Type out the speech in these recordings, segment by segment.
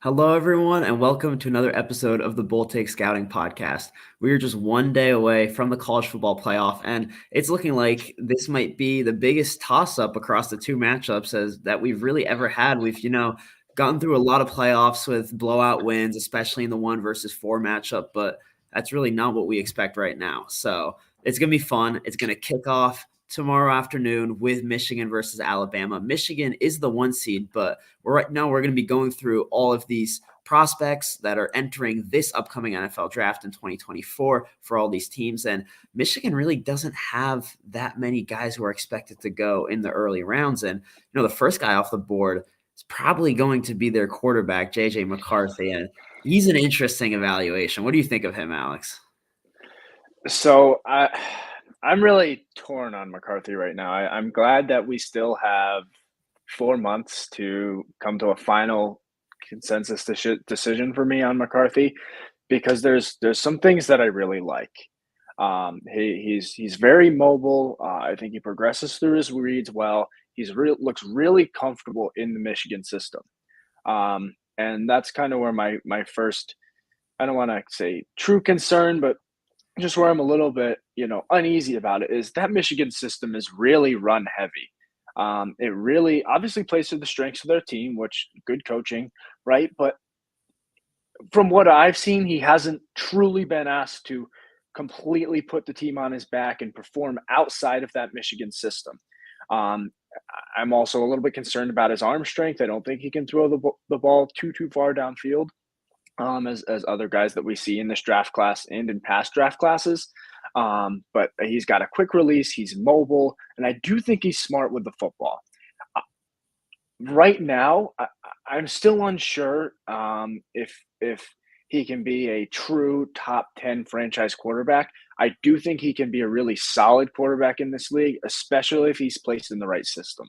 Hello, everyone, and welcome to another episode of the Bull Take Scouting Podcast. We are just one day away from the college football playoff, and it's looking like this might be the biggest toss-up across the two matchups as that we've really ever had. We've gotten through a lot of playoffs with blowout wins, especially in the 1 versus 4 matchup, but that's really not what we expect right now. So it's going to be fun. It's going to kick off tomorrow afternoon with Michigan versus Alabama. Michigan is the 1 seed, but right now we're going to be going through all of these prospects that are entering this upcoming NFL draft in 2024 for all these teams. And Michigan really doesn't have that many guys who are expected to go in the early rounds. And, the first guy off the board is probably going to be their quarterback, JJ McCarthy. And he's an interesting evaluation. What do you think of him, Alex? I'm really torn on McCarthy right now. I'm glad that we still have 4 months to come to a final consensus decision for me on McCarthy, because there's some things that I really like. He's very mobile. I think he progresses through his reads well. Looks really comfortable in the Michigan system, and that's kind of where my first, I don't want to say true concern, but just where I'm a little bit, uneasy about it is that Michigan system is really run heavy. It really obviously plays to the strengths of their team, which good coaching, right? But from what I've seen, he hasn't truly been asked to completely put the team on his back and perform outside of that Michigan system. Um, I'm also a little bit concerned about his arm strength. I don't think he can throw the ball too far downfield, as other guys that we see in this draft class and in past draft classes. But he's got a quick release. He's mobile, and I do think he's smart with the football. Right now, I'm still unsure if he can be a true top 10 franchise quarterback. I do think he can be a really solid quarterback in this league, especially if he's placed in the right system.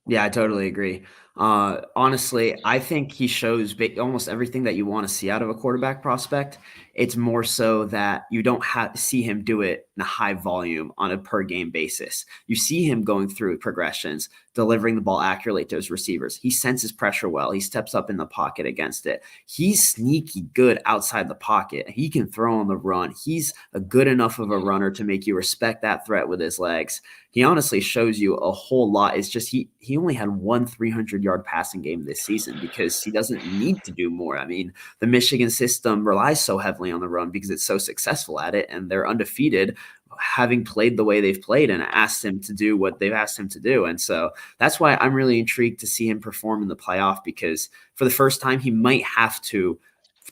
Yeah, I totally agree. Honestly, I think he shows almost everything that you want to see out of a quarterback prospect. It's more so that you don't see him do it in a high volume on a per game basis. You see him going through progressions, delivering the ball accurately to his receivers. He senses pressure well. He steps up in the pocket against it. He's sneaky good outside the pocket. He can throw on the run. He's a good enough of a runner to make you respect that threat with his legs. He honestly shows you a whole lot. It's just he only had one 300-yard passing game this season because he doesn't need to do more. I mean, the Michigan system relies so heavily on the run because it's so successful at it, and they're undefeated having played the way they've played and asked him to do what they've asked him to do. And so that's why I'm really intrigued to see him perform in the playoff, because for the first time, he might have to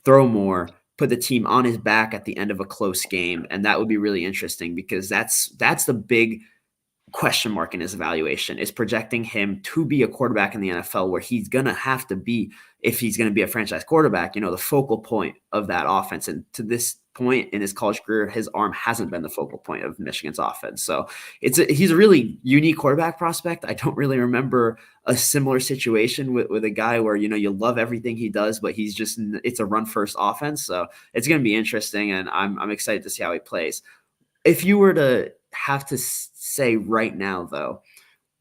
throw more, put the team on his back at the end of a close game. And that would be really interesting because that's the big question mark in his evaluation, is projecting him to be a quarterback in the NFL, where he's going to have to be, if he's going to be a franchise quarterback, the focal point of that offense. And to this point in his college career, his arm hasn't been the focal point of Michigan's offense. So he's a really unique quarterback prospect. I don't really remember a similar situation with a guy where, you love everything he does, but it's a run first offense. So it's going to be interesting, and I'm excited to see how he plays. If you were to have to say right now, though,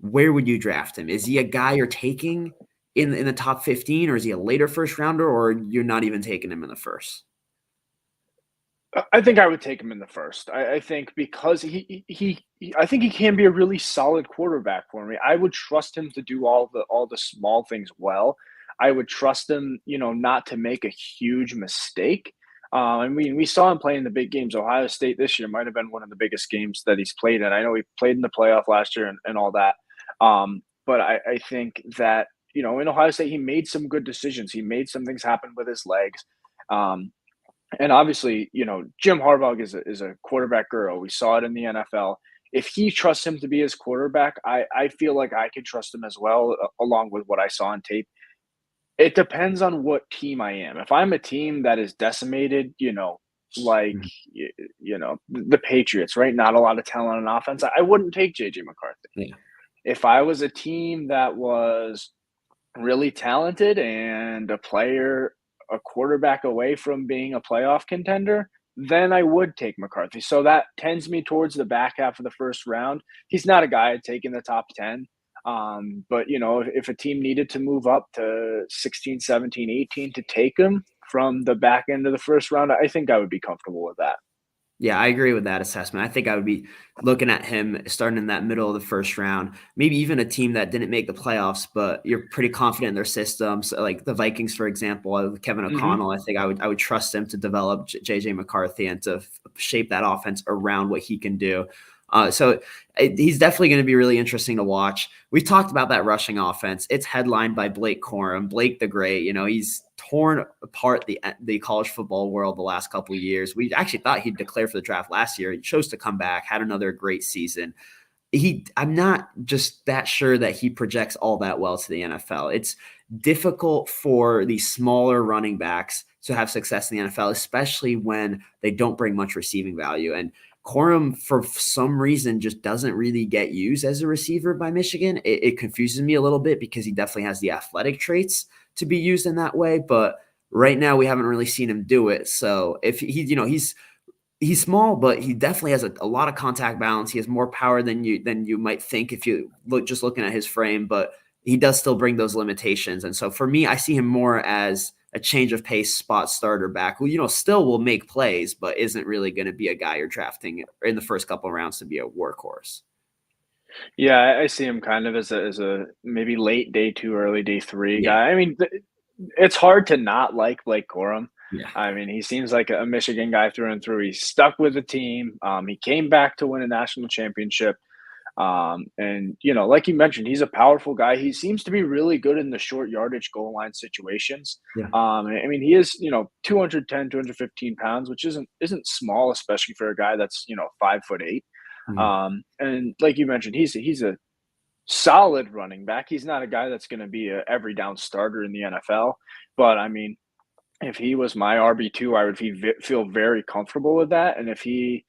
where would you draft him? Is he a guy you're taking in the top 15, or is he a later first rounder, or you're not even taking him in the first? I think I would take him in the first. I think because I think he can be a really solid quarterback for me. I would trust him to do all the small things well. I would trust him, not to make a huge mistake. And we saw him play in the big games. Ohio State this year might have been one of the biggest games that he's played in. I know he played in the playoff last year and all that. But I think that, in Ohio State, he made some good decisions. He made some things happen with his legs. And obviously, Jim Harbaugh is a quarterback guru. We saw it in the NFL. If he trusts him to be his quarterback, I feel like I can trust him as well, along with what I saw on tape. It depends on what team I am. If I'm a team that is decimated, like, the Patriots, right? Not a lot of talent on offense. I wouldn't take JJ McCarthy. Yeah. If I was a team that was really talented and a quarterback away from being a playoff contender, then I would take McCarthy. So that tends me towards the back half of the first round. He's not a guy I'd take in the top 10. But, if a team needed to move up to 16, 17, 18 to take him from the back end of the first round, I think I would be comfortable with that. Yeah, I agree with that assessment. I think I would be looking at him starting in that middle of the first round, maybe even a team that didn't make the playoffs, but you're pretty confident in their system. So like the Vikings, for example, with Kevin Hmm. O'Connell, I think I would trust him to develop JJ McCarthy and to shape that offense around what he can do. He's definitely going to be really interesting to watch. We've talked about that rushing offense. It's headlined by Blake Corum, Blake the Great. He's torn apart the college football world the last couple of years. We actually thought he'd declare for the draft last year. He chose to come back, had another great season. I'm not just that sure that he projects all that well to the NFL. It's difficult for these smaller running backs to have success in the NFL, especially when they don't bring much receiving value. And Corum, for some reason, just doesn't really get used as a receiver by Michigan. It confuses me a little bit because he definitely has the athletic traits to be used in that way. But right now, we haven't really seen him do it. So if he's small, but he definitely has a lot of contact balance. He has more power than you might think if you just looking at his frame, but he does still bring those limitations. And so for me, I see him more as a change of pace spot starter back who, still will make plays, but isn't really going to be a guy you're drafting in the first couple of rounds to be a workhorse. Yeah, I see him kind of as a maybe late day two, early day three Yeah. guy. I mean, it's hard to not like Blake Corum. Yeah. I mean, he seems like a Michigan guy through and through. He's stuck with the team. He came back to win a national championship. And like you mentioned, he's a powerful guy. He seems to be really good in the short yardage goal line situations. Yeah. I mean, he is 210, 215 pounds, which isn't small, especially for a guy that's 5'8". Mhm. And like you mentioned, he's a solid running back. He's not a guy that's going to be a every down starter in the NFL, but I mean, if he was my RB2, I would feel very comfortable with that. And if he,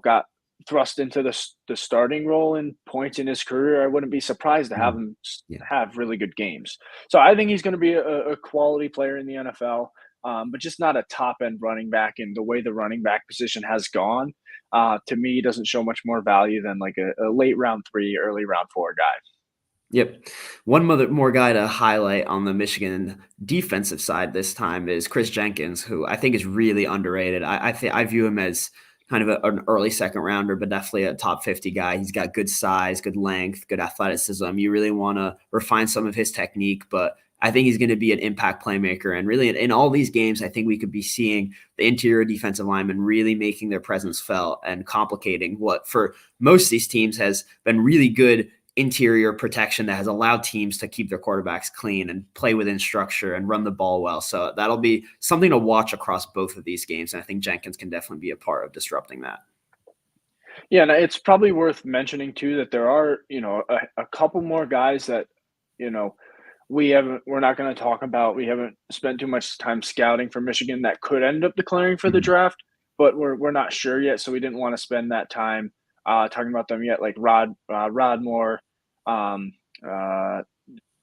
got thrust into the starting role in points in his career, I wouldn't be surprised to have Mhm. him Yeah. have really good games. So I think he's going to be a quality player in the NFL, but just not a top end running back. And the way the running back position has gone, to me, doesn't show much more value than like a late round three, early round four guy. Yep. One more guy to highlight on the Michigan defensive side this time is Chris Jenkins, who I think is really underrated. I view him as kind of an early second rounder, but definitely a top 50 guy. He's got good size, good length, good athleticism. You really want to refine some of his technique, but I think he's going to be an impact playmaker. And really, in all these games, I think we could be seeing the interior defensive linemen really making their presence felt and complicating what for most of these teams has been really good interior protection that has allowed teams to keep their quarterbacks clean and play within structure and run the ball well. So that'll be something to watch across both of these games. And I think Jenkins can definitely be a part of disrupting that. Yeah, and it's probably worth mentioning too that there are, a couple more guys that, you know, we're not going to talk about. We haven't spent too much time scouting for Michigan that could end up declaring for the Mhm. draft, but we're not sure yet, so we didn't want to spend that time talking about them yet. Like Rod Moore, um, uh,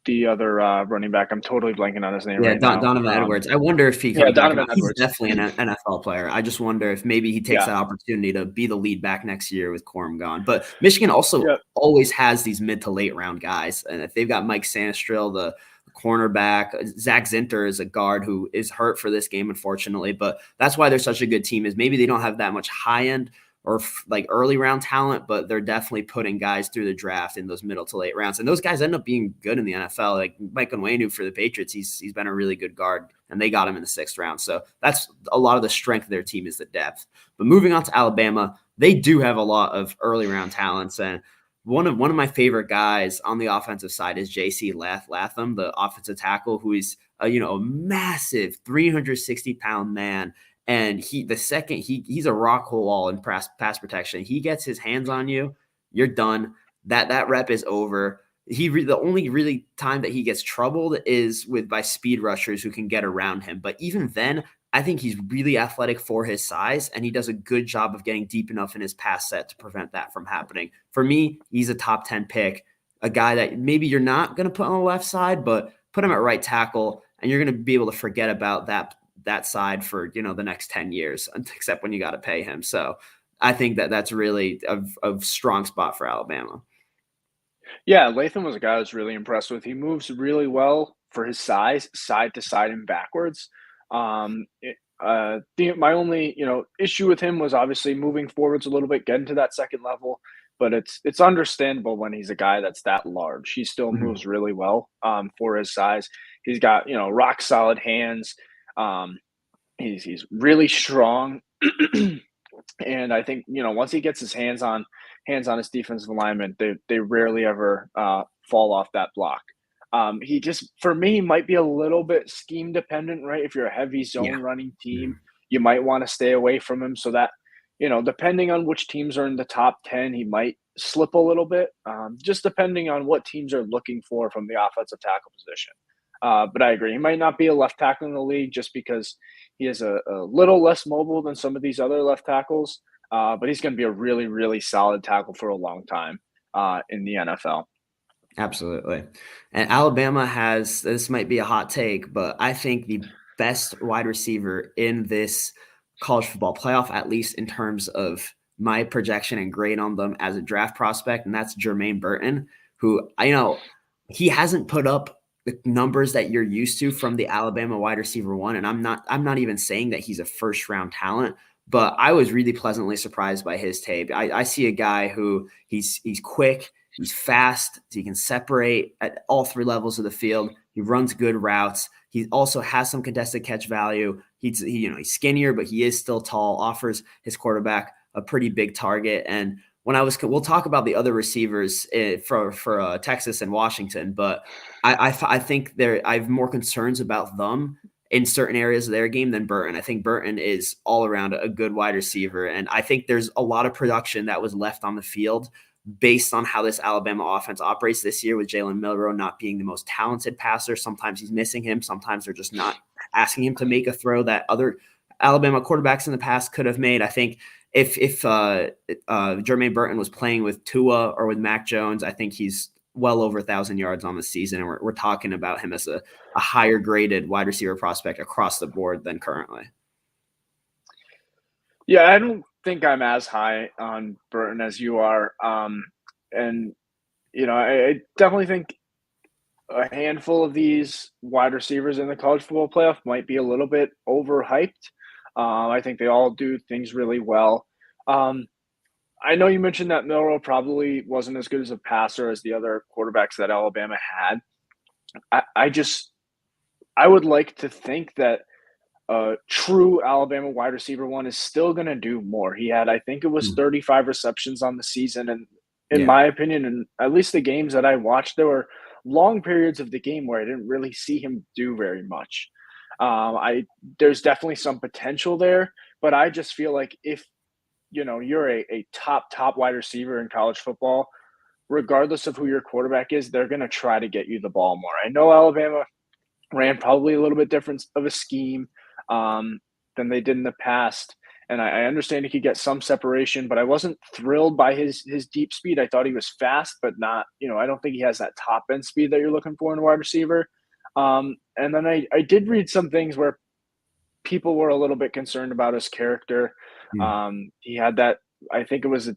the other running back. I'm totally blanking on his name Yeah, right now. Donovan Edwards. I wonder if he Yeah, comes back. Now, Donovan he's Edwards. definitely an NFL player. I just wonder if maybe he takes Yeah, that opportunity to be the lead back next year with Corum gone. But Michigan also yeah, always has these mid to late round guys. And if they've got Mike Sanistril, the cornerback, Zach Zinter is a guard who is hurt for this game, unfortunately. But that's why they're such a good team is maybe they don't have that much high end or like early round talent, but they're definitely putting guys through the draft in those middle to late rounds. And those guys end up being good in the NFL. Like Mike Onwenu for the Patriots, he's been a really good guard, and they got him in the sixth round. So that's a lot of the strength of their team is the depth. But moving on to Alabama, they do have a lot of early round talents. And one of my favorite guys on the offensive side is JC Latham, the offensive tackle, who is a massive 360-pound man. And the second he's a rock wall in pass protection. He gets his hands on you, you're done. That rep is over. The only really time that he gets troubled is by speed rushers who can get around him. But even then, I think he's really athletic for his size, and he does a good job of getting deep enough in his pass set to prevent that from happening. For me, he's a top 10 pick, a guy that maybe you're not going to put on the left side, but put him at right tackle, and you're going to be able to forget about that side for the next 10 years, except when you got to pay him. So I think that's really a strong spot for Alabama. Yeah, Latham was a guy I was really impressed with. He moves really well for his size, side to side and backwards. My only issue with him was obviously moving forwards a little bit, getting to that second level. But it's understandable when he's a guy that's that large. He still Mhm. moves really well for his size. He's got rock solid hands. Um, he's really strong. And I think once he gets his hands on his defensive alignment, they rarely ever fall off that block. He just for me might be a little bit scheme dependent, right? If you're a heavy Yeah. zone running team, Mhm. you might want to stay away from him so that depending on which teams are in the top 10, he might slip a little bit. Just depending on what teams are looking for from the offensive tackle position. But I agree, he might not be a left tackle in the league just because he is a little less mobile than some of these other left tackles, but he's going to be a really, really solid tackle for a long time in the NFL. Absolutely. And Alabama has this might be a hot take, but I think the best wide receiver in this college football playoff, at least in terms of my projection and grade on them as a draft prospect, and that's Jermaine Burton, who I know he hasn't put up the numbers that you're used to from the Alabama wide receiver one. And I'm not even saying that he's a first round talent, but I was really pleasantly surprised by his tape. I see a guy who he's quick. He's fast. He can separate at all three levels of the field. He runs good routes. He also has some contested catch value. He's skinnier, but he is still tall. Offers his quarterback a pretty big target. And we'll talk about the other receivers for Texas and Washington, but I think I have more concerns about them in certain areas of their game than Burton. I think Burton is all around a good wide receiver, and I think there's a lot of production that was left on the field based on how this Alabama offense operates this year with Jalen Milroe not being the most talented passer. Sometimes he's missing him. Sometimes they're just not asking him to make a throw that other Alabama quarterbacks in the past could have made. I think if Jermaine Burton was playing with Tua or with Mac Jones, I think he's well over 1,000 yards on the season. And we're talking about him as a higher graded wide receiver prospect across the board than currently. Yeah, I don't think I'm as high on Burton as you are. And, I definitely think a handful of these wide receivers in the college football playoff might be a little bit overhyped. I think they all do things really well. Um, I know you mentioned that Milroe probably wasn't as good as a passer as the other quarterbacks that Alabama had. I would like to think that a true Alabama wide receiver one is still going to do more. He had, I think it was Mm. 35 receptions on the season. And in Yeah. my opinion, and at least the games that I watched, there were long periods of the game where I didn't really see him do very much. There's definitely some potential there, but I just feel like if you're a top wide receiver in college football, regardless of who your quarterback is, they're going to try to get you the ball more. I know Alabama ran probably a little bit different of a scheme um, than they did in the past. And I understand he could get some separation, but I wasn't thrilled by his deep speed. I thought he was fast, but not, I don't think he has that top end speed that you're looking for in a wide receiver. And then I did read some things where people were a little bit concerned about his character. Mm. He had that, I think it was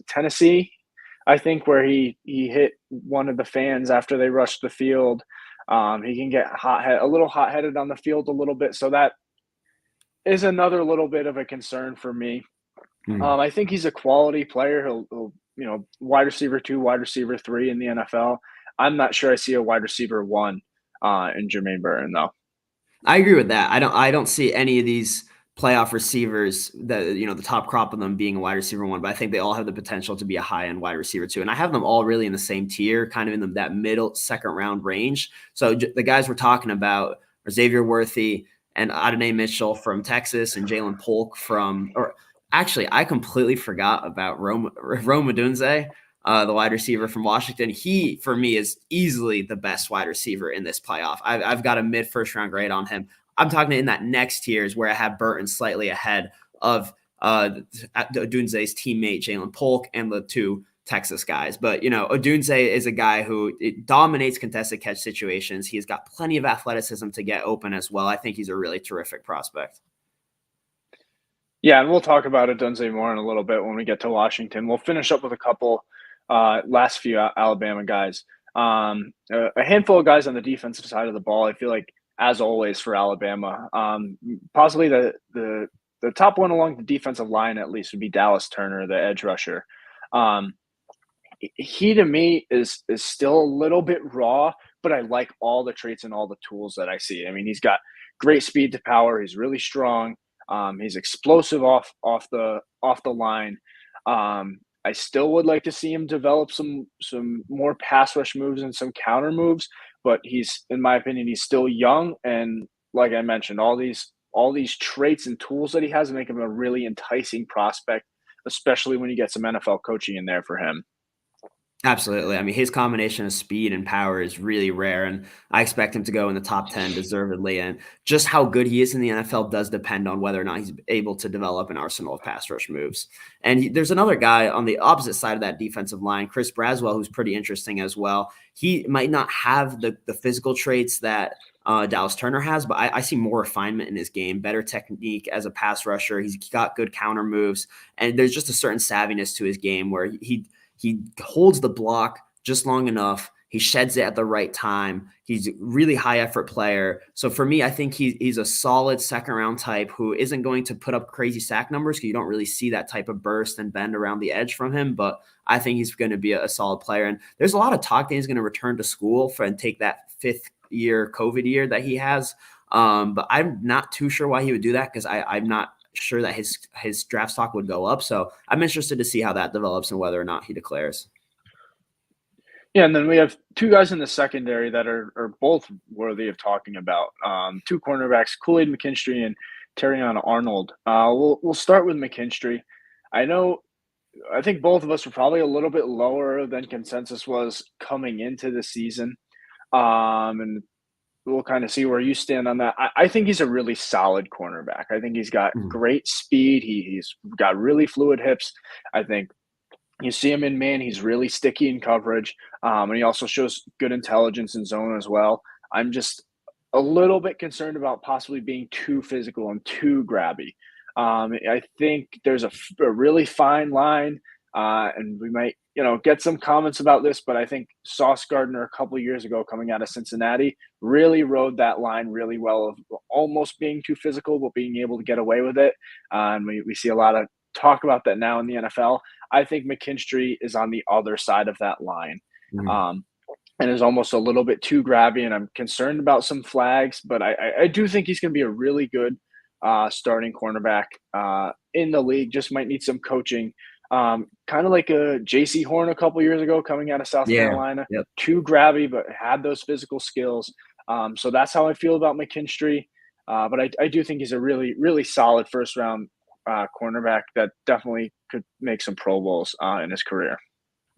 Tennessee, I think, where he hit one of the fans after they rushed the field. He can get a little hot headed on the field a little bit, so that is another little bit of a concern for me. Mm. I think he's a quality player. He'll wide receiver two, wide receiver three in the NFL. I'm not sure I see a wide receiver one in Jermaine Burton though. I agree with that. I don't see any of these playoff receivers that the top crop of them being a wide receiver one, but I think they all have the potential to be a high end wide receiver too. And I have them all really in the same tier, kind of in that middle second round range. So the guys we're talking about are Xavier Worthy and Adonai Mitchell from Texas and Jalen Polk from, or actually, I completely forgot about Rome Odunze, the wide receiver from Washington. He, for me, is easily the best wide receiver in this playoff. I've got a mid first round grade on him. I'm talking in that next tier is where I have Burton slightly ahead of Odunze's teammate Jalen Polk and the two Texas guys. But Odunze is a guy who dominates contested catch situations. He's got plenty of athleticism to get open as well. I think he's a really terrific prospect. Yeah, and we'll talk about Odunze more in a little bit when we get to Washington. We'll finish up with a couple last few Alabama guys. A handful of guys on the defensive side of the ball. I feel like, as always for Alabama, possibly the top one along the defensive line at least would be Dallas Turner, the edge rusher. Um, he to me is still a little bit raw, but I like all the traits and all the tools that I see. I mean, he's got great speed to power. He's really strong. He's explosive off the line. I still would like to see him develop some more pass rush moves and some counter moves, but he's, in my opinion, he's still young, and like I mentioned, all these traits and tools that he has make him a really enticing prospect, especially when you get some NFL coaching in there for him. Absolutely. I mean, his combination of speed and power is really rare, and I expect him to go in the top 10 deservedly. And just how good he is in the NFL does depend on whether or not he's able to develop an arsenal of pass rush moves. And there's another guy on the opposite side of that defensive line, Chris Braswell, who's pretty interesting as well. He might not have the physical traits that Dallas Turner has, but I see more refinement in his game, better technique as a pass rusher. He's got good counter moves, and there's just a certain savviness to his game where he holds the block just long enough. He sheds it at the right time. He's a really high effort player. So for me, I think he's a solid second round type who isn't going to put up crazy sack numbers because you don't really see that type of burst and bend around the edge from him. But I think he's going to be a solid player. And there's a lot of talk that he's going to return to school and take that fifth year COVID year that he has. But I'm not too sure why he would do that because I'm not sure that his draft stock would go up. So I'm interested to see how that develops and whether or not he declares. Yeah, and then we have two guys in the secondary that are both worthy of talking about. Two cornerbacks, Kool-Aid McKinstry and Terrion Arnold. We'll start with McKinstry. I think both of us were probably a little bit lower than consensus was coming into the season. And we'll kind of see where you stand on that. I think he's a really solid cornerback. I think he's got great speed. He's got really fluid hips. I think you see him in man, he's really sticky in coverage. And he also shows good intelligence in zone as well. I'm just a little bit concerned about possibly being too physical and too grabby. I think there's a really fine line, and we might, get some comments about this, but I think Sauce Gardner a couple of years ago coming out of Cincinnati really rode that line really well of almost being too physical, but being able to get away with it. And we see a lot of talk about that now in the NFL. I think McKinstry is on the other side of that line. And is almost a little bit too grabby, and I'm concerned about some flags, but I do think he's going to be a really good starting cornerback in the league. Just might need some coaching. Kind of like a J.C. Horn a couple years ago coming out of South Carolina. Yep. Too grabby, but had those physical skills. So that's how I feel about McKinstry. But I do think he's a really, really solid first-round cornerback that definitely could make some Pro Bowls in his career.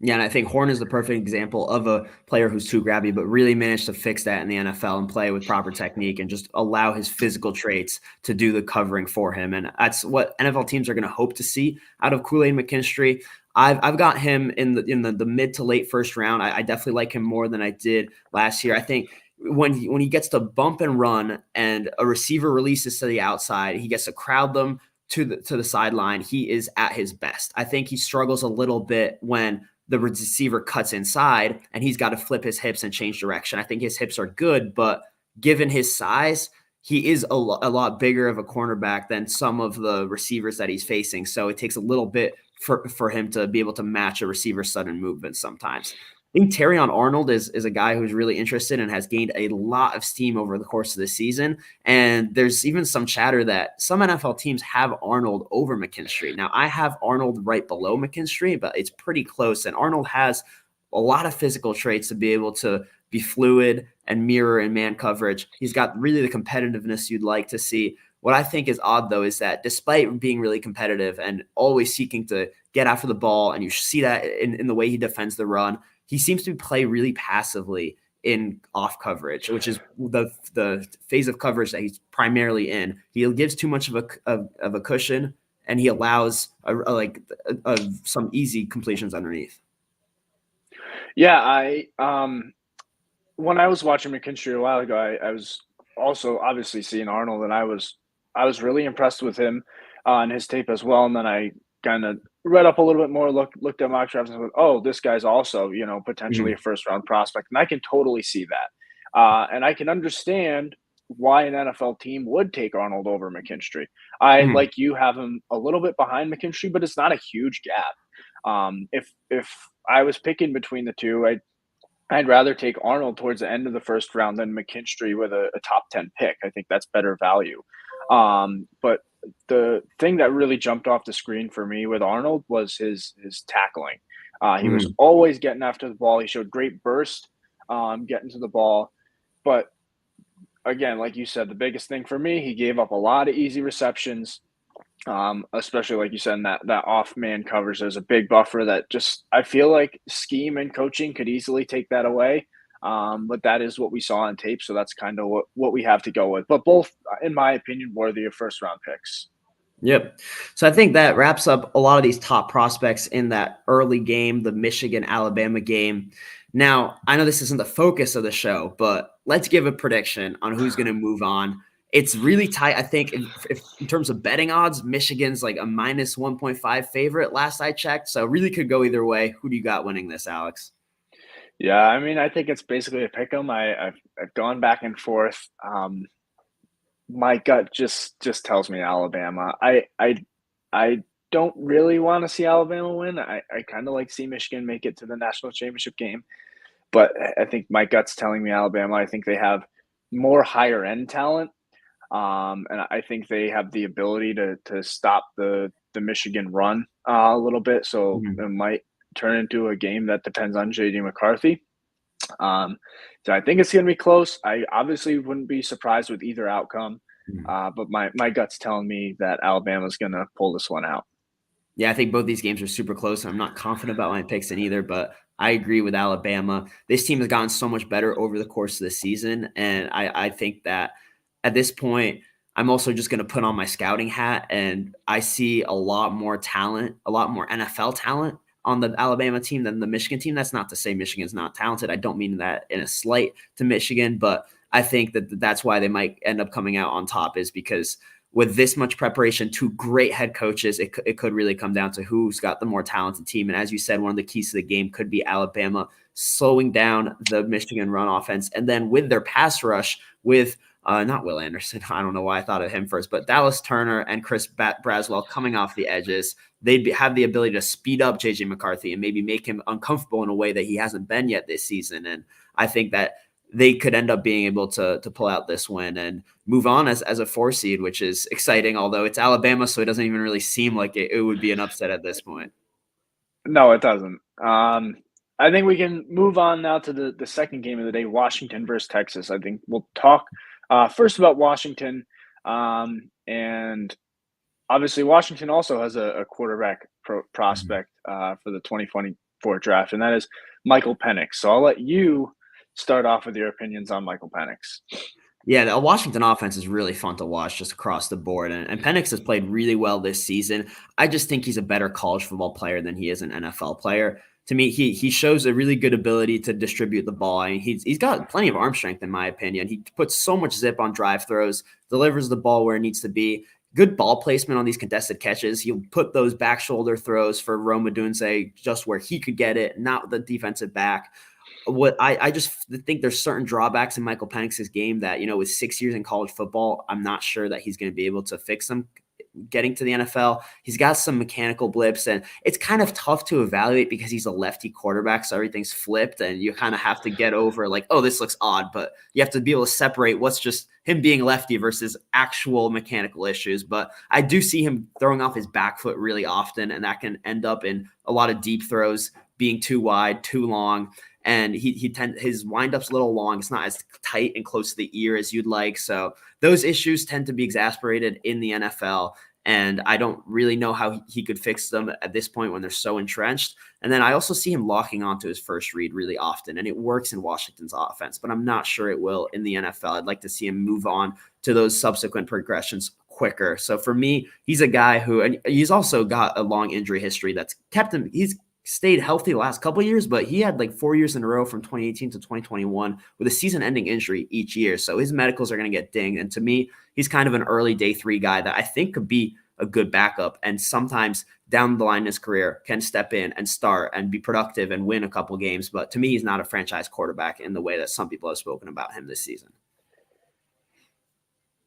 Yeah, and I think Horn is the perfect example of a player who's too grabby, but really managed to fix that in the NFL and play with proper technique and just allow his physical traits to do the covering for him. And that's what NFL teams are going to hope to see out of Kool-Aid McKinstry. I've got him in the mid to late first round. I definitely like him more than I did last year. I think when he gets to bump and run and a receiver releases to the outside, he gets to crowd them to the sideline. He is at his best. I think he struggles a little bit when the receiver cuts inside and he's got to flip his hips and change direction. I think his hips are good, but given his size, he is a lot bigger of a cornerback than some of the receivers that he's facing. So it takes a little bit for him to be able to match a receiver's sudden movement sometimes. I think Terrion Arnold is a guy who's really interested and has gained a lot of steam over the course of the season. And there's even some chatter that some NFL teams have Arnold over McKinstry. Now, I have Arnold right below McKinstry, but it's pretty close. And Arnold has a lot of physical traits to be able to be fluid and mirror in man coverage. He's got really the competitiveness you'd like to see. What I think is odd, though, is that despite being really competitive and always seeking to get after the ball, and you see that in the way he defends the run, he seems to play really passively in off coverage, which is the phase of coverage that he's primarily in. He gives too much of a cushion, and he allows some easy completions underneath. Yeah, when I was watching McKinstry a while ago, I was also obviously seeing Arnold, and I was really impressed with him on his tape as well. And then I kind of read up a little bit more, looked at mock drafts and went, oh, this guy's also, potentially a Mhm. first round prospect. And I can totally see that. And I can understand why an NFL team would take Arnold over McKinstry. I, Mhm. like you, have him a little bit behind McKinstry, but it's not a huge gap. If I was picking between the two, I'd rather take Arnold towards the end of the first round than McKinstry with a top 10 pick. I think that's better value. But the thing that really jumped off the screen for me with Arnold was his tackling. He was Mhm. always getting after the ball. He showed great burst, getting to the ball. But again, like you said, the biggest thing for me, he gave up a lot of easy receptions, especially like you said, in that off man covers. There's a big buffer that just I feel like scheme and coaching could easily take that away. But that is what we saw on tape, so that's kind of what we have to go with. But both, in my opinion, worthy of first round picks. Yep. So I think that wraps up a lot of these top prospects in that early game, the Michigan Alabama game. Now, I know this isn't the focus of the show, but let's give a prediction on who's going to move on. It's really tight. I think if in terms of betting odds, Michigan's like a minus 1.5 favorite last I checked. So really could go either way. Who do you got winning this, Alex? Yeah, I mean, I think it's basically a pick 'em. I've gone back and forth. My gut just tells me Alabama. I don't really want to see Alabama win. I kind of like to see Michigan make it to the national championship game, but I think my gut's telling me Alabama. I think they have more higher end talent, and I think they have the ability to stop the Michigan run a little bit. So Mhm. it might turn into a game that depends on JD McCarthy. Um, so I think it's going to be close. I obviously wouldn't be surprised with either outcome, Mhm. but my gut's telling me that Alabama's going to pull this one out. Yeah, I think both these games are super close. I'm not confident about my picks in either, but I agree with Alabama. This team has gotten so much better over the course of the season, and I think that at this point, I'm also just going to put on my scouting hat, and I see a lot more talent, a lot more NFL talent on the Alabama team than the Michigan team. That's not to say Michigan's not talented. I don't mean that in a slight to Michigan, but I think that that's why they might end up coming out on top is because with this much preparation, two great head coaches, it could really come down to who's got the more talented team. And as you said, one of the keys to the game could be Alabama slowing down the Michigan run offense. And then with their pass rush, with not Will Anderson, I don't know why I thought of him first, but Dallas Turner and Chris Braswell coming off the edges, have the ability to speed up JJ McCarthy and maybe make him uncomfortable in a way that he hasn't been yet this season. And I think that they could end up being able to pull out this win and move on as a 4 seed, which is exciting, although it's Alabama, so it doesn't even really seem like it would be an upset at this point. No, it doesn't. I think we can move on now to the second game of the day, Washington versus Texas. I think we'll talk first about Washington, and obviously Washington also has a quarterback Mhm. prospect for the 2024 draft, and that is Michael Penix. So I'll let you start off with your opinions on Michael Penix. Yeah, the Washington offense is really fun to watch just across the board, and Penix has played really well this season. I just think he's a better college football player than he is an NFL player. To me, he shows a really good ability to distribute the ball. I mean, he's got plenty of arm strength, in my opinion. He puts so much zip on drive throws, delivers the ball where it needs to be. Good ball placement on these contested catches. He'll put those back shoulder throws for Rome Odunze just where he could get it, not the defensive back. What I just think there's certain drawbacks in Michael Penix's game that, with 6 years in college football, I'm not sure that he's going to be able to fix them getting to the NFL. He's got some mechanical blips, and it's kind of tough to evaluate because he's a lefty quarterback, so everything's flipped, and you kind of have to get over like, oh, this looks odd, but you have to be able to separate what's just him being lefty versus actual mechanical issues. But I do see him throwing off his back foot really often, and that can end up in a lot of deep throws being too wide, too long, and his windup's a little long. It's not as tight and close to the ear as you'd like. So those issues tend to be exasperated in the NFL. And I don't really know how he could fix them at this point when they're so entrenched. And then I also see him locking onto his first read really often, and it works in Washington's offense, but I'm not sure it will in the NFL. I'd like to see him move on to those subsequent progressions quicker. So for me, he's a guy who, and he's also got a long injury history that's kept him. He's stayed healthy the last couple of years, but he had like 4 years in a row from 2018 to 2021 with a season-ending injury each year. So his medicals are going to get dinged. And to me, he's kind of an early day 3 guy that I think could be a good backup, and sometimes down the line in his career can step in and start and be productive and win a couple games. But to me, he's not a franchise quarterback in the way that some people have spoken about him this season.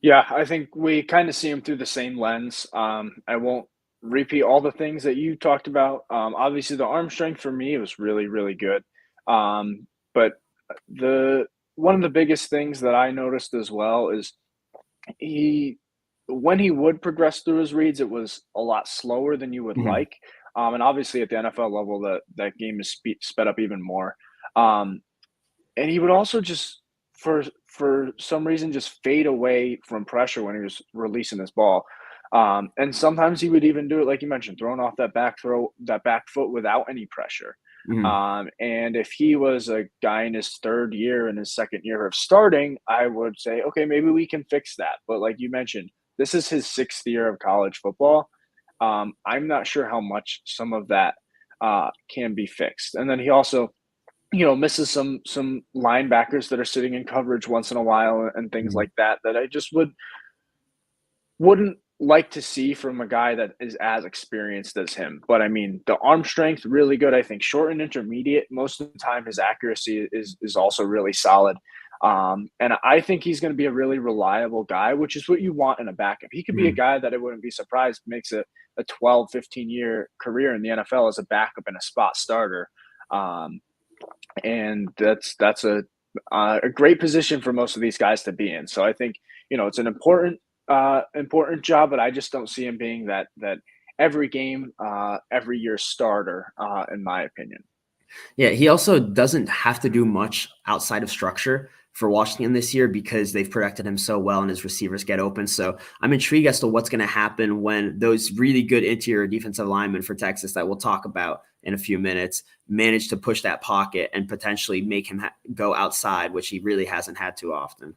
Yeah, I think we kind of see him through the same lens. I won't repeat all the things that you talked about. Obviously, the arm strength for me was really, really good. But the one of the biggest things that I noticed as well is he when he would progress through his reads, it was a lot slower than you would Mhm. like. And obviously, at the NFL level, that game is sped up even more. Um, and he would also just for some reason just fade away from pressure when he was releasing this ball. And sometimes he would even do it like you mentioned, throwing off that back foot without any pressure. Mhm. And if he was a guy in his third year and his second year of starting, I would say, okay, maybe we can fix that. But like you mentioned, this is his sixth year of college football. I'm not sure how much some of that can be fixed. And then he also misses some linebackers that are sitting in coverage once in a while and things Mhm. like that that I just wouldn't like to see from a guy that is as experienced as him. But I mean, the arm strength really good. I think short and intermediate, most of the time his accuracy is also really solid. And I think he's going to be a really reliable guy, which is what you want in a backup. He could be a Mhm. guy that I wouldn't be surprised makes a 12, 15-year career in the NFL as a backup and a spot starter. Um, and that's a great position for most of these guys to be in. So I think it's an important job, but I just don't see him being that every game, every year starter, in my opinion. Yeah, he also doesn't have to do much outside of structure for Washington this year because they've protected him so well and his receivers get open. So I'm intrigued as to what's going to happen when those really good interior defensive linemen for Texas that we'll talk about in a few minutes manage to push that pocket and potentially make him go outside, which he really hasn't had too often.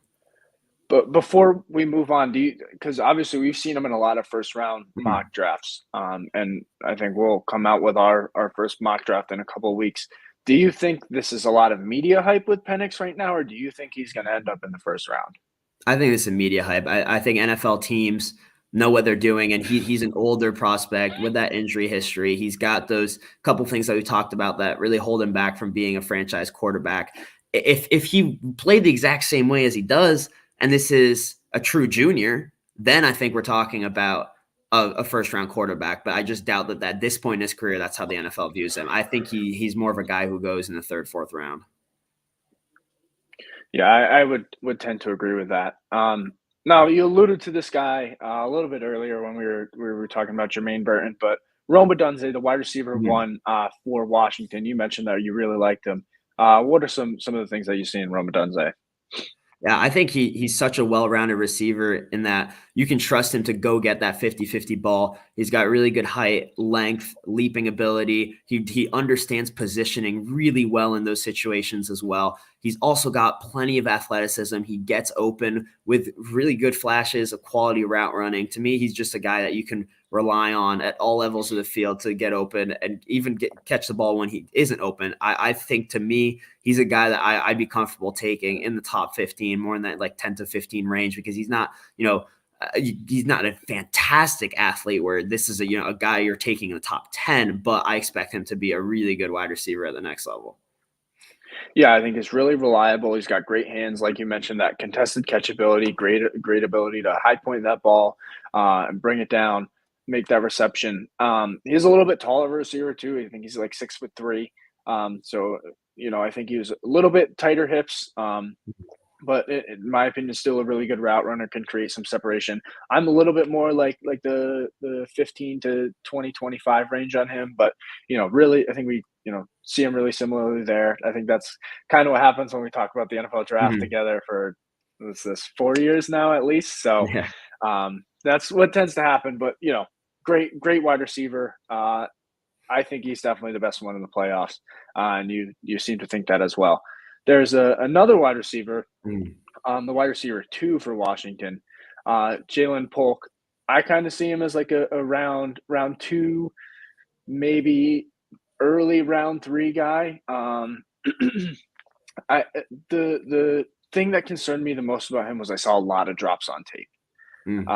But before we move on, do you because obviously we've seen him in a lot of first round mock Mhm. drafts, and I think we'll come out with our first mock draft in a couple of weeks. Do you think this is a lot of media hype with Penix right now, or do you think he's going to end up in the first round? I think it's a media hype. I think NFL teams know what they're doing, and he's an older prospect with that injury history. He's got those couple things that we talked about that really hold him back from being a franchise quarterback. If he played the exact same way as he does, and this is a true junior, then I think we're talking about a first round quarterback. But I just doubt that at this point in his career, that's how the NFL views him. I think he's more of a guy who goes in the third, fourth round. Yeah, I would tend to agree with that. Now you alluded to this guy a little bit earlier when we were talking about Jermaine Burton, but Rome Odunze, the wide receiver Mhm. one for Washington. You mentioned that you really liked him. What are some of the things that you see in Rome Odunze? Yeah, I think he's such a well-rounded receiver in that you can trust him to go get that 50-50 ball. He's got really good height, length, leaping ability. He understands positioning really well in those situations as well. He's also got plenty of athleticism. He gets open with really good flashes of quality route running. To me, he's just a guy that you can rely on at all levels of the field to get open and even catch the ball when he isn't open. I think to me, he's a guy that I'd be comfortable taking in the top 15, more in that like 10 to 15 range, because he's not, he's not a fantastic athlete where this is a guy you're taking in the top 10, but I expect him to be a really good wide receiver at the next level. Yeah, I think he's really reliable. He's got great hands, like you mentioned, that contested catchability, great ability to high point that ball and bring it down, make that reception. He's a little bit taller of a receiver too. I think he's like 6'3". So I think he was a little bit tighter hips. But in my opinion, still a really good route runner, can create some separation. I'm a little bit more like the 15 to 20, 25 range on him, but really, I think we see him really similarly there. I think that's kind of what happens when we talk about the NFL draft Mhm. together for what's this 4 years now at least. So Yeah. that's what tends to happen. But great wide receiver. I think he's definitely the best one in the playoffs, and you seem to think that as well. There's another wide receiver, Mhm. the wide receiver two for Washington, Jalen Polk. I kind of see him as like a round two, maybe early round three guy. I the thing that concerned me the most about him was I saw a lot of drops on tape. Mm.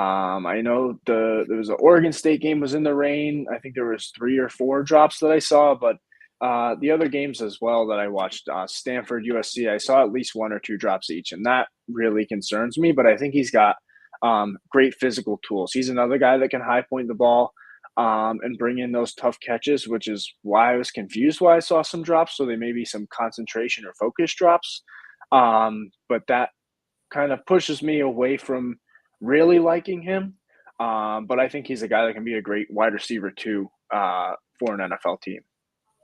I know there was an Oregon State game was in the rain. I think there was 3 or 4 drops that I saw, but the other games as well that I watched, Stanford, USC, I saw at least 1 or 2 drops each, and that really concerns me. But I think he's got great physical tools. He's another guy that can high point the ball and bring in those tough catches, which is why I was confused why I saw some drops. So they may be some concentration or focus drops. But that kind of pushes me away from really liking him. But I think he's a guy that can be a great wide receiver too for an NFL team.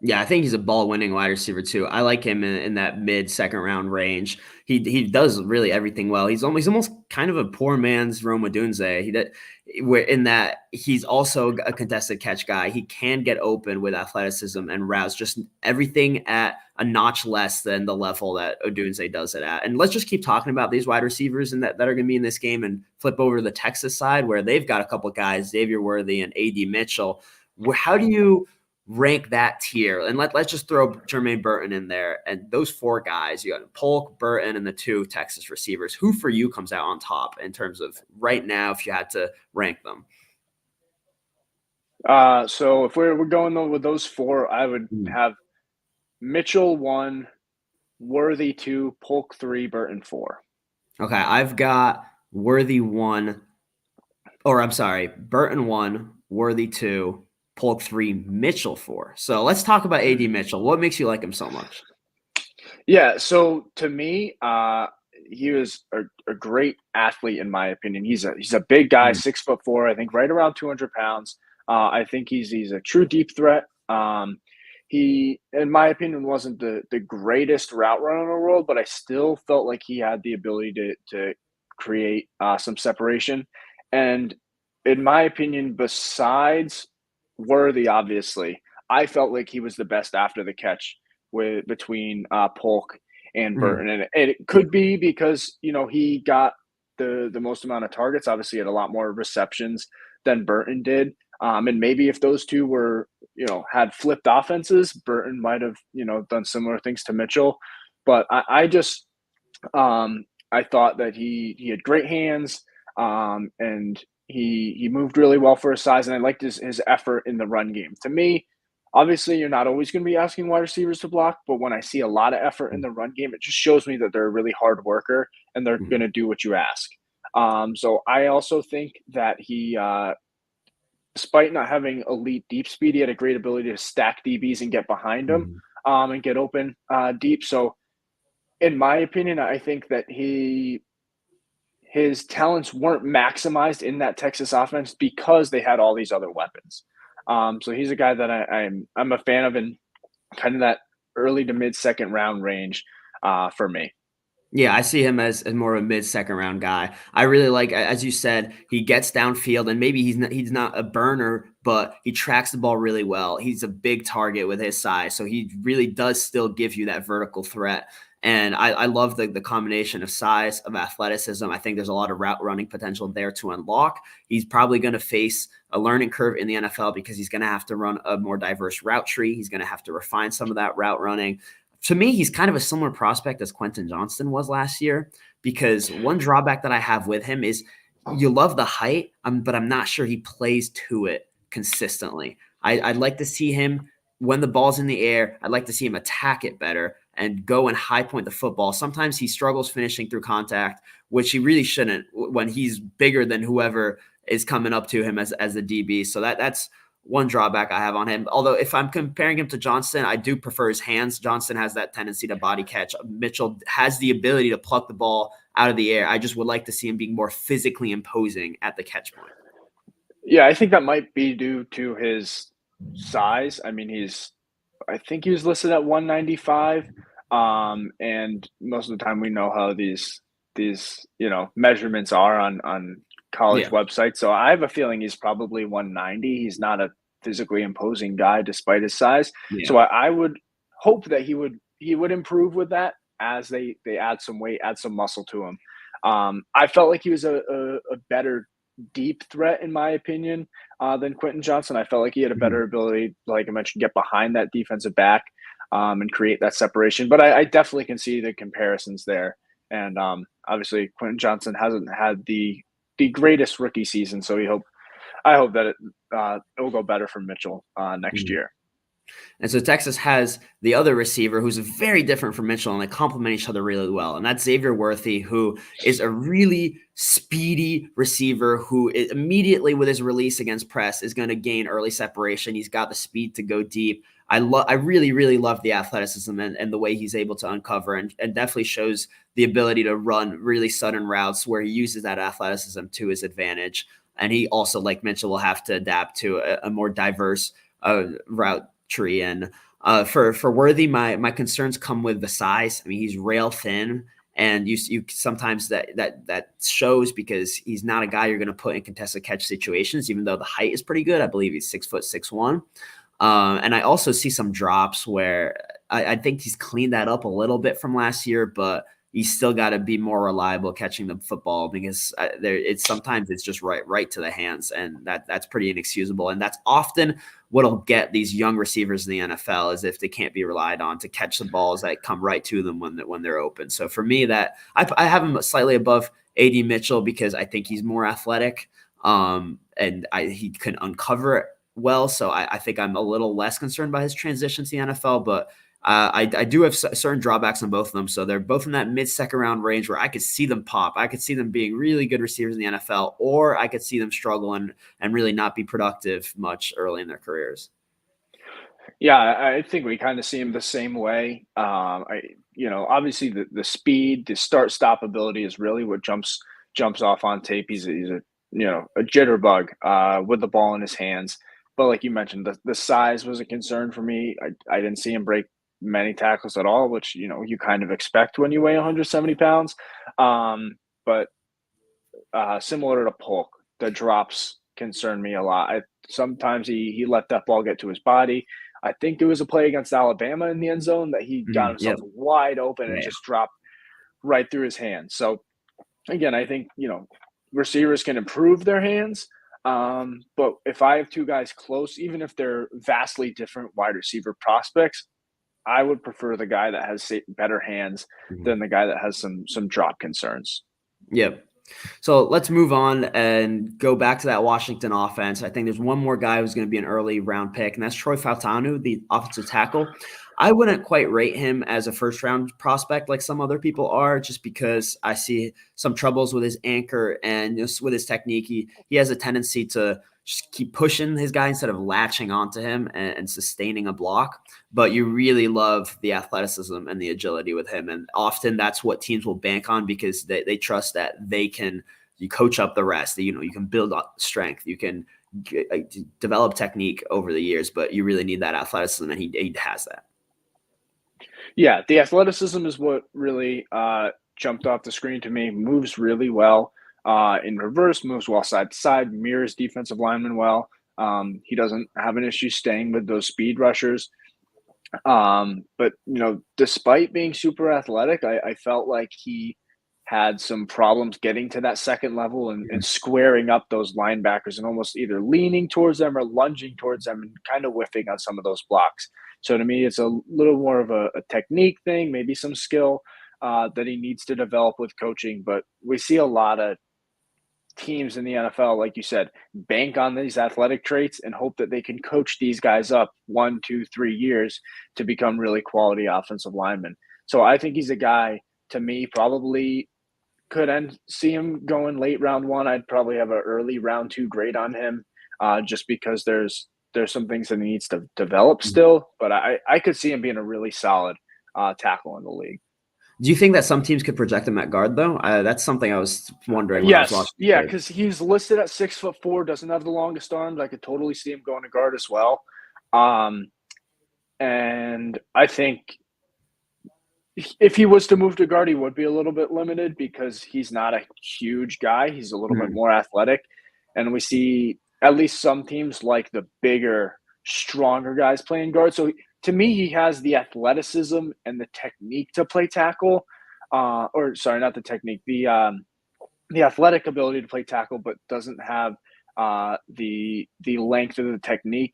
Yeah, I think he's a ball winning wide receiver too. I like him in that mid second round range. He does really everything well. He's almost kind of a poor man's Rome Odunze. Where in that he's also a contested catch guy. He can get open with athleticism and routes, just everything at a notch less than the level that Odunze does it at. And let's just keep talking about these wide receivers and that are going to be in this game and flip over to the Texas side where they've got a couple guys, Xavier Worthy and AD Mitchell. How do you rank that tier? And let's just throw Jermaine Burton in there. And those 4 guys, you got Polk, Burton, and the 2 Texas receivers. Who for you comes out on top in terms of right now if you had to rank them? So if we're going though with those 4, I would Mm. have Mitchell 1, Worthy 2, Polk 3, Burton 4. Okay, I've got Worthy 1, or I'm sorry, Burton 1, Worthy 2, Polk 3, Mitchell 4. So let's talk about AD Mitchell. What makes you like him so much? Yeah, so to me, he was a great athlete in my opinion. He's a big guy, Mm. 6'4", I think right around 200 pounds. I think he's a true deep threat. He, in my opinion, wasn't the greatest route runner in the world, but I still felt like he had the ability to create some separation. And in my opinion, besides Worthy, obviously, I felt like he was the best after the catch with between Polk and Mm. Burton, and it could be because he got the most amount of targets. Obviously, had a lot more receptions than Burton did, and maybe if those two were had flipped offenses, Burton might have done similar things to Mitchell. But I just I thought that he had great hands, and he moved really well for his size, and I liked his effort in the run game. To me, obviously, you're not always going to be asking wide receivers to block, but when I see a lot of effort in the run game, it just shows me that they're a really hard worker and they're going Mm. to do what you ask. So I also think that he, despite not having elite deep speed, he had a great ability to stack DBs and get behind them Mm. and get open deep. So in my opinion, I think that his talents weren't maximized in that Texas offense because they had all these other weapons. So he's a guy that I'm a fan of in kind of that early to mid second round range for me. Yeah, I see him as more of a mid second round guy. I really like, as you said, he gets downfield and maybe he's not a burner, but he tracks the ball really well. He's a big target with his size, so he really does still give you that vertical threat. And I love the combination of size, of athleticism. I think there's a lot of route running potential there to unlock. He's probably going to face a learning curve in the NFL because he's going to have to run a more diverse route tree. He's going to have to refine some of that route running. To me, he's kind of a similar prospect as Quentin Johnston was last year, because one drawback that I have with him is you love the height, but I'm not sure he plays to it consistently. I'd like to see him when the ball's in the air. I'd like to see him attack it better and go and high point the football. Sometimes he struggles finishing through contact, which he really shouldn't when he's bigger than whoever is coming up to him as the DB. So that's one drawback I have on him. Although if I'm comparing him to Johnston, I do prefer his hands. Johnston has that tendency to body catch. Mitchell has the ability to pluck the ball out of the air. I just would like to see him being more physically imposing at the catch point. Yeah, I think that might be due to his size. I mean, I think he was listed at 195. And most of the time we know how these measurements are on college Yeah. websites. So I have a feeling he's probably 190. He's not a physically imposing guy despite his size. Yeah. So I would hope that he would improve with that as they add some weight, add some muscle to him. I felt like he was a better deep threat in my opinion than Quentin Johnson. I felt like he had a Mhm. better ability, like I mentioned, get behind that defensive back and create that separation. But I definitely can see the comparisons there. And obviously, Quentin Johnson hasn't had the the greatest rookie season. So I hope that it will go better for Mitchell next Mhm. year. And so Texas has the other receiver who's very different from Mitchell, and they complement each other really well. And that's Xavier Worthy, who is a really speedy receiver who immediately with his release against press is going to gain early separation. He's got the speed to go deep. I really, really love the athleticism and the way he's able to uncover and definitely shows the ability to run really sudden routes where he uses that athleticism to his advantage. And he also, like Mitchell, will have to adapt to a more diverse route tree. And for Worthy, my concerns come with the size. I mean, he's rail thin, and you sometimes that shows because he's not a guy you're going to put in contested catch situations. Even though the height is pretty good, I believe he's 6'6'1". And I also see some drops where I think he's cleaned that up a little bit from last year, but he's still got to be more reliable catching the football because it's sometimes it's just right to the hands, and that's pretty inexcusable. And that's often what'll get these young receivers in the NFL is if they can't be relied on to catch the balls that come right to them when they're open. So for me, that I have him slightly above AD Mitchell because I think he's more athletic, and he can uncover it well. So I think I'm a little less concerned by his transition to the NFL, but I do have certain drawbacks on both of them. So they're both in that mid-second round range where I could see them pop. I could see them being really good receivers in the NFL, or I could see them struggle and really not be productive much early in their careers. Yeah, I think we kind of see him the same way. Obviously the speed, the start stop ability is really what jumps off on tape. He's a jitterbug with the ball in his hands. But like you mentioned, the size was a concern for me. I didn't see him break many tackles at all, which you kind of expect when you weigh 170 pounds. But similar to Polk, the drops concern me a lot. Sometimes he let that ball get to his body. I think there was a play against Alabama in the end zone that he got himself Yep. wide open and Yeah. just dropped right through his hands. So again, I think receivers can improve their hands. But if I have two guys close, even if they're vastly different wide receiver prospects, I would prefer the guy that has better hands Mhm. than the guy that has some drop concerns. Yep. So let's move on and go back to that Washington offense. I think there's one more guy who's going to be an early round pick, and that's Troy Fautanu, the offensive tackle. I wouldn't quite rate him as a first round prospect like some other people are, just because I see some troubles with his anchor and just with his technique. He has a tendency to just keep pushing his guy instead of latching onto him and sustaining a block. But you really love the athleticism and the agility with him. And often that's what teams will bank on because they trust that you coach up the rest. You can build up strength. You can develop technique over the years, but you really need that athleticism, and he has that. Yeah, the athleticism is what really jumped off the screen to me. Moves really well in reverse, moves well side to side, mirrors defensive linemen well. He doesn't have an issue staying with those speed rushers. But despite being super athletic, I felt like he had some problems getting to that second level and squaring up those linebackers and almost either leaning towards them or lunging towards them and kind of whiffing on some of those blocks. So to me, it's a little more of a technique thing, maybe some skill that he needs to develop with coaching. But we see a lot of teams in the NFL, like you said, bank on these athletic traits and hope that they can coach these guys up 1, 2, 3 years to become really quality offensive linemen. So I think he's a guy, to me, probably see him going late round one. I'd probably have an early round two grade on him, just because there's some things that he needs to develop still. But I could see him being a really solid tackle in the league. Do you think that some teams could project him at guard, though? That's something I was wondering when I was Yes, watching yeah, the tape. because he's listed at 6'4", doesn't have the longest arms. I could totally see him going to guard as well. Um, and I think if he was to move to guard, he would be a little bit limited because he's not a huge guy. He's a little bit Mhm. more athletic. And we see at least some teams like the bigger, stronger guys playing guard. So to me, he has the athleticism and the technique to play tackle. Or sorry, not the technique, the athletic ability to play tackle, but doesn't have the length of the technique.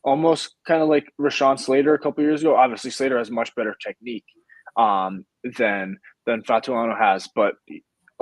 Almost kind of like Rashawn Slater a couple years ago. Obviously, Slater has much better technique um, than than Fatuano has, but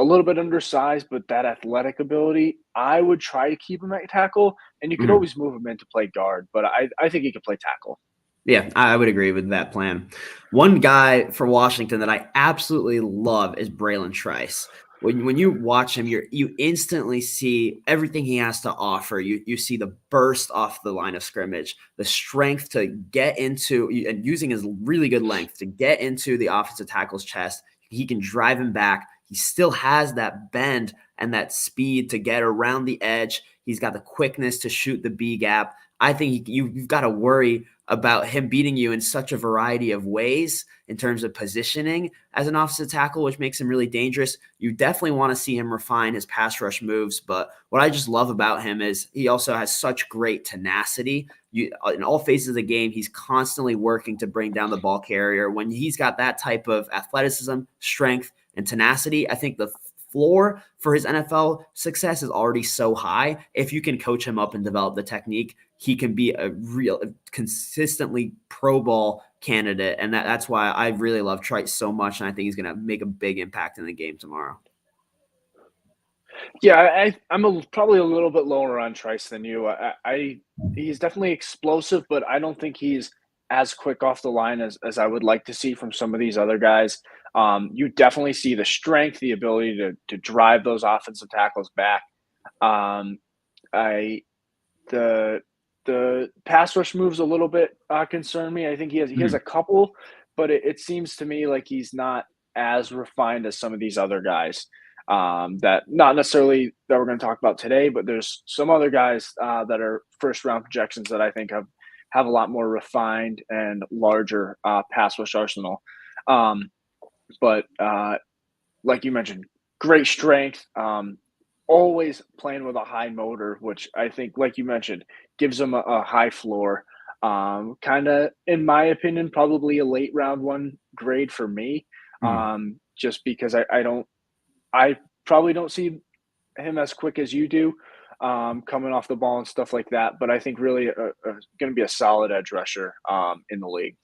a little bit undersized, but that athletic ability, I would try to keep him at tackle, and you could Mhm. always move him in to play guard, but I think he could play tackle. Yeah, I would agree with that plan. One guy for Washington that I absolutely love is Braylon Trice. When you watch him, you instantly see everything he has to offer. You see the burst off the line of scrimmage, the strength to get into and using his really good length to get into the offensive tackle's chest. He can drive him back. He still has that bend and that speed to get around the edge. He's got the quickness to shoot the B gap. I think you've got to worry about him beating you in such a variety of ways in terms of positioning as an offensive tackle, which makes him really dangerous. You definitely want to see him refine his pass rush moves. But what I just love about him is he also has such great tenacity. In all phases of the game, he's constantly working to bring down the ball carrier. When he's got that type of athleticism, strength, and tenacity, I think the floor for his NFL success is already so high. If you can coach him up and develop the technique, he can be a real consistently Pro Bowl candidate. And that's why I really love Trice so much. And I think he's going to make a big impact in the game tomorrow. Yeah, I'm probably a little bit lower on Trice than you. He's definitely explosive, but I don't think he's as quick off the line as I would like to see from some of these other guys. You definitely see the strength, the ability to drive those offensive tackles back. Um, I the the pass rush moves a little bit concern me. I think he has a Mhm. couple, but it seems to me like he's not as refined as some of these other guys. That not necessarily that we're going to talk about today, but there's some other guys that are first round projections that I think have a lot more refined and larger pass rush arsenal. Um, but like you mentioned, great strength. Always playing with a high motor, which I think, like you mentioned, gives them a high floor. Kind of, in my opinion, probably a late round one grade for me. Mhm. Just because I probably don't see him as quick as you do, coming off the ball and stuff like that. But I think really going to be a solid edge rusher in the league.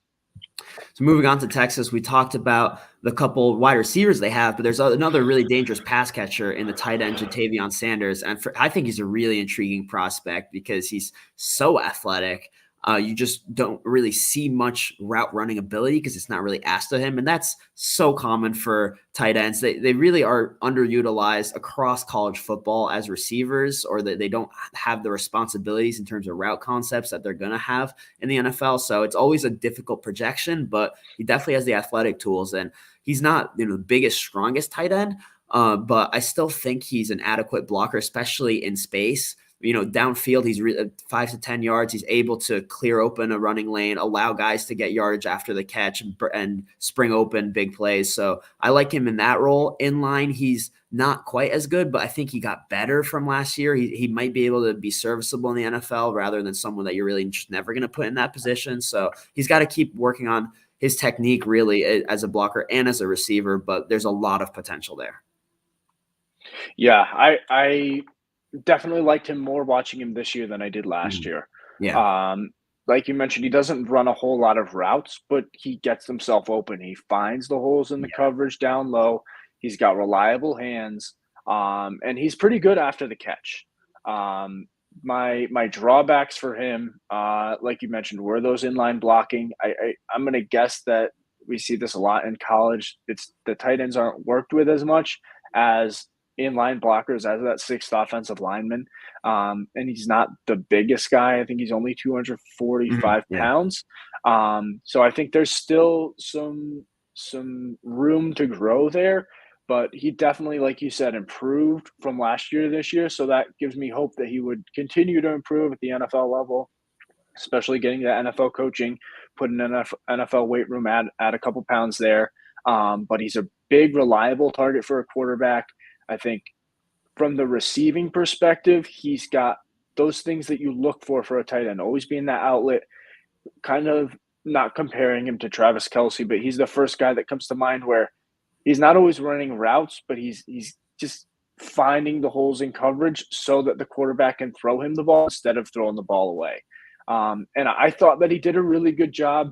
So moving on to Texas, we talked about the couple wide receivers they have, but there's another really dangerous pass catcher in the tight end, Jatavion Sanders. And I think he's a really intriguing prospect because he's so athletic. You just don't really see much route running ability because it's not really asked of him. And that's so common for tight ends. They really are underutilized across college football as receivers, or that they don't have the responsibilities in terms of route concepts that they're going to have in the NFL. So it's always a difficult projection, but he definitely has the athletic tools. And he's not, the biggest, strongest tight end, but I still think he's an adequate blocker, especially in space. Downfield, he's 5 to 10 yards. He's able to clear open a running lane, allow guys to get yardage after the catch, and spring open big plays. So I like him in that role. In line, he's not quite as good, but I think he got better from last year. He might be able to be serviceable in the NFL rather than someone that you're really just never going to put in that position. So he's got to keep working on his technique really as a blocker and as a receiver, but there's a lot of potential there. Yeah, I definitely liked him more watching him this year than I did last Mhm. year. Yeah. Um, like you mentioned, he doesn't run a whole lot of routes, but he gets himself open. He finds the holes in the Yeah. coverage down low. He's got reliable hands, and he's pretty good after the catch. Um, my drawbacks for him, like you mentioned, were those inline blocking. I'm going to guess that we see this a lot in college. It's the tight ends aren't worked with as much as inline blockers as that sixth offensive lineman. And he's not the biggest guy. I think he's only 245 Yeah. pounds. So I think there's still some room to grow there. But he definitely, like you said, improved from last year to this year. So that gives me hope that he would continue to improve at the NFL level, especially getting that NFL coaching, putting an NFL weight room at a couple pounds there. But he's a big, reliable target for a quarterback. I think from the receiving perspective, he's got those things that you look for a tight end, always being that outlet, kind of not comparing him to Travis Kelsey, but he's the first guy that comes to mind where he's not always running routes, but he's just finding the holes in coverage so that the quarterback can throw him the ball instead of throwing the ball away. And I thought that he did a really good job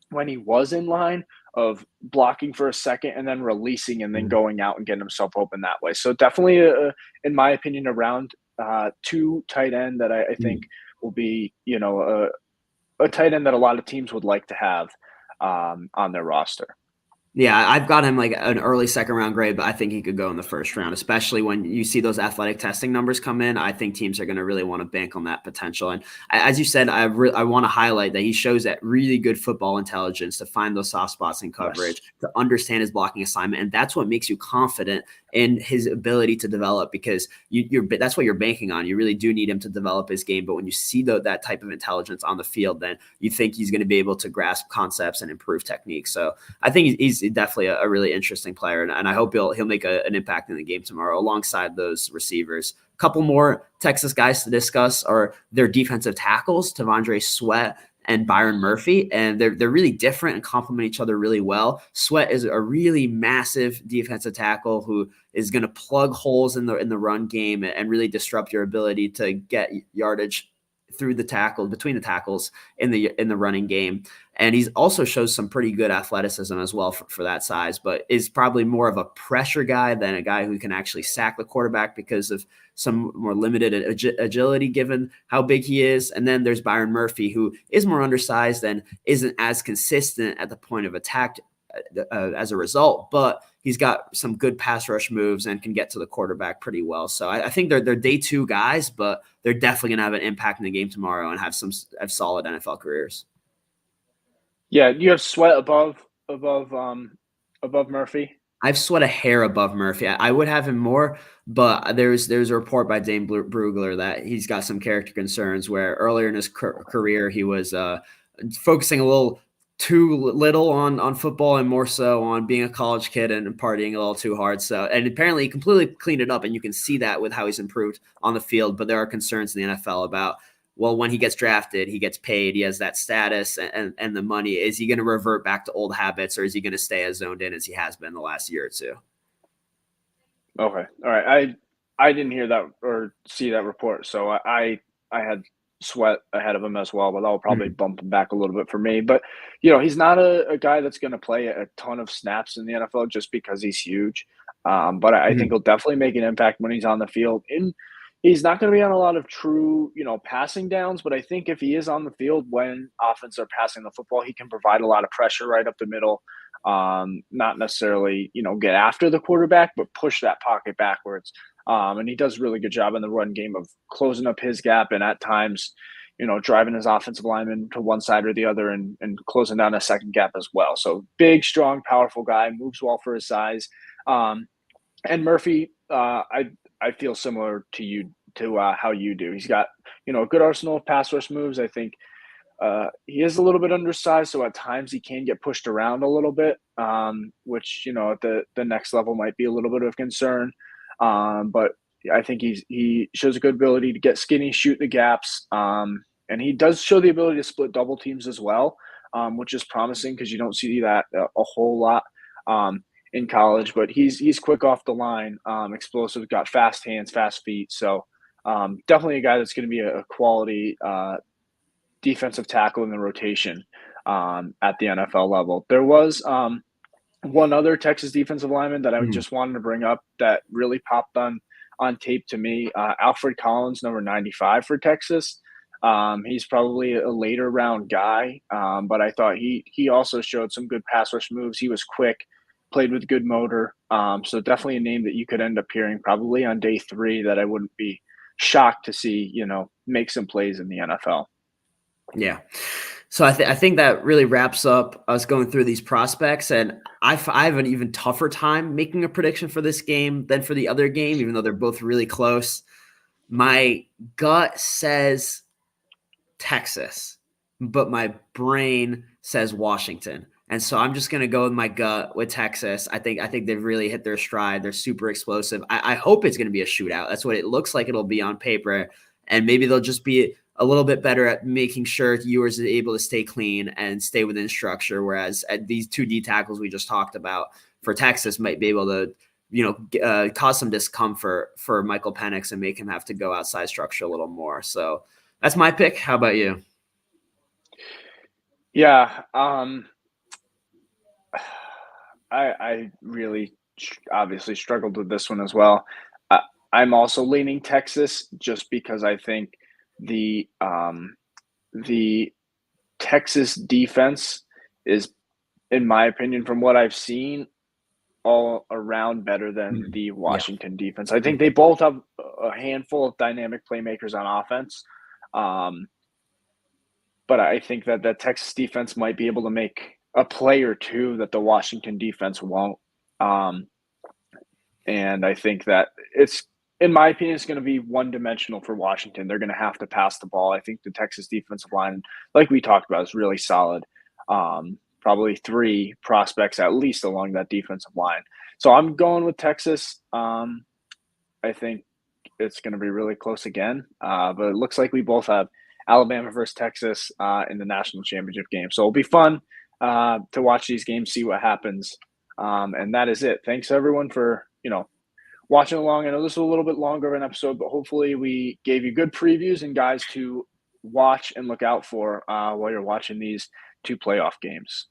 when he was in line. of blocking for a second and then releasing and then Mm. going out and getting himself open that way. So definitely, in my opinion, around two tight end that I think Mm. will be, a tight end that a lot of teams would like to have on their roster. Yeah, I've got him like an early second round grade, but I think he could go in the first round, especially when you see those athletic testing numbers come in. I think teams are going to really want to bank on that potential. And as you said, I want to highlight that he shows that really good football intelligence to find those soft spots in Yes. coverage, to understand his blocking assignment. And that's what makes you confident in his ability to develop, because that's what you're banking on. You really do need him to develop his game. But when you see that type of intelligence on the field, then you think he's going to be able to grasp concepts and improve technique. So I think he's definitely a really interesting player, and I hope he'll make an impact in the game tomorrow alongside those receivers. A couple more Texas guys to discuss are their defensive tackles, Tavondre Sweat and Byron Murphy, and they're really different and complement each other really well. Sweat is a really massive defensive tackle who is going to plug holes in the run game and really disrupt your ability to get yardage through the tackle, between the tackles in the running game. And he's also shows some pretty good athleticism as well for that size, but is probably more of a pressure guy than a guy who can actually sack the quarterback because of some more limited agility given how big he is. And then there's Byron Murphy, who is more undersized and isn't as consistent at the point of attack as a result, but he's got some good pass rush moves and can get to the quarterback pretty well. So I think they're day two guys, but they're definitely going to have an impact in the game tomorrow and have solid NFL careers. Yeah, you have Sweat above Murphy. I've Sweat a hair above Murphy. I would have him more, but there's a report by Dane Brugler that he's got some character concerns where earlier in his career he was focusing a little too little on football and more so on being a college kid and partying a little too hard. So, and apparently he completely cleaned it up, and you can see that with how he's improved on the field. But there are concerns in the NFL about, well, when he gets drafted, he gets paid, he has that status and the money. Is he going to revert back to old habits, or is he going to stay as zoned in as he has been the last year or two? Okay, all right. I didn't hear that or see that report, so I had Sweat ahead of him as well, but that will probably Mhm. bump him back a little bit for me. But he's not a guy that's going to play a ton of snaps in the NFL just because he's huge. But I think Mhm. he'll definitely make an impact when he's on the field. And he's not going to be on a lot of true, passing downs. But I think if he is on the field when offenses are passing the football, he can provide a lot of pressure right up the middle. Not necessarily, get after the quarterback, but push that pocket backwards. And he does a really good job in the run game of closing up his gap and at times, driving his offensive lineman to one side or the other and closing down a second gap as well. So big, strong, powerful guy, moves well for his size. And Murphy, I feel similar to you to how you do. He's got a good arsenal of pass rush moves. I think he is a little bit undersized, so at times he can get pushed around a little bit, which at the next level might be a little bit of concern. But I think he shows a good ability to get skinny, shoot the gaps, and he does show the ability to split double teams as well, which is promising because you don't see that a whole lot in college. But he's quick off the line, explosive, got fast hands, fast feet. So definitely a guy that's going to be a quality defensive tackle in the rotation at the NFL level. There was one other Texas defensive lineman that I Mhm. just wanted to bring up that really popped on tape to me. Alfred Collins, number 95 for Texas. He's probably a later round guy, but I thought he also showed some good pass rush moves. He was quick, played with good motor. So definitely a name that you could end up hearing probably on day 3 that I wouldn't be shocked to see, make some plays in the NFL. Yeah. So I think that really wraps up us going through these prospects, and I have an even tougher time making a prediction for this game than for the other game, even though they're both really close. My gut says Texas, but my brain says Washington. And so I'm just gonna go with my gut with Texas. I think they've really hit their stride. They're super explosive. I hope it's gonna be a shootout. That's what it looks like it'll be on paper. And maybe they'll just be a little bit better at making sure Ewers is able to stay clean and stay within structure. Whereas at these two D tackles we just talked about for Texas might be able to, cause some discomfort for Michael Penix and make him have to go outside structure a little more. So that's my pick. How about you? Yeah, I really obviously struggled with this one as well. I, I'm also leaning Texas just because I think the Texas defense is, in my opinion, from what I've seen, all around better than Mhm. the Yeah. Washington defense. I think they both have a handful of dynamic playmakers on offense. Um, but I think that the Texas defense might be able to make a play or two that the Washington defense won't. Um, and I think that it's, in my opinion, it's going to be one dimensional for Washington. They're going to have to pass the ball. I think the Texas defensive line, like we talked about, is really solid. Probably three prospects at least along that defensive line. So I'm going with Texas. I think it's going to be really close again. But it looks like we both have Alabama versus Texas in the national championship game. So it'll be fun to watch these games, see what happens. And that is it. Thanks everyone for watching along. I know this was a little bit longer of an episode, but hopefully we gave you good previews and guys to watch and look out for while you're watching these two playoff games.